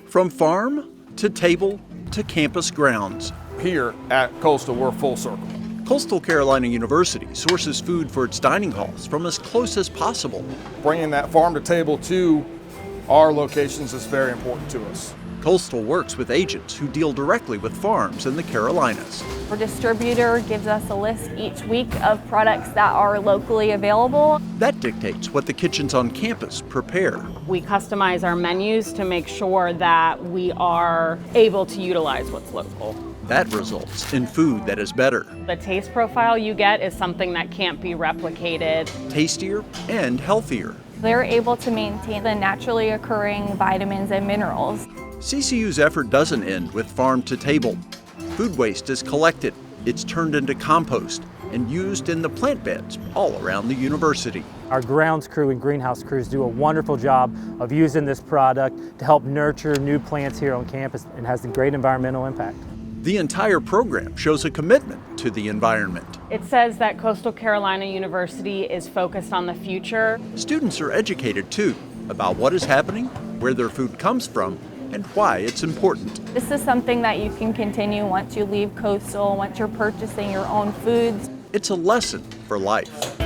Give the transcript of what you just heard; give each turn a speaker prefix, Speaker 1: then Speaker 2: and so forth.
Speaker 1: From farm to table to campus grounds.
Speaker 2: Here at Coastal, we're full circle.
Speaker 1: Coastal Carolina University sources food for its dining halls from as close as possible.
Speaker 2: Bringing that farm to table to our locations is very important to us.
Speaker 1: Coastal works with agents who deal directly with farms in the Carolinas.
Speaker 3: Our distributor gives us a list each week of products that are locally available.
Speaker 1: That dictates what the kitchens on campus prepare.
Speaker 4: We customize our menus to make sure that we are able to utilize what's local.
Speaker 1: That results in food that is better,
Speaker 4: The taste profile you get is something that can't be replicated.
Speaker 1: tastier, and healthier.
Speaker 3: They're able to maintain the naturally occurring vitamins and minerals.
Speaker 1: CCU's effort doesn't end with farm to table. Food waste is collected, it's turned into compost, and used in the plant beds all around the university.
Speaker 5: Our grounds crew and greenhouse crews do a wonderful job of using this product to help nurture new plants here on campus and has a great environmental impact.
Speaker 1: The entire program shows a commitment to the environment.
Speaker 4: It says that Coastal Carolina University is focused on the future.
Speaker 1: Students are educated too about what is happening, where their food comes from, and why it's important.
Speaker 3: This is something that you can continue once you leave Coastal, once you're purchasing your own foods.
Speaker 1: It's a lesson for life.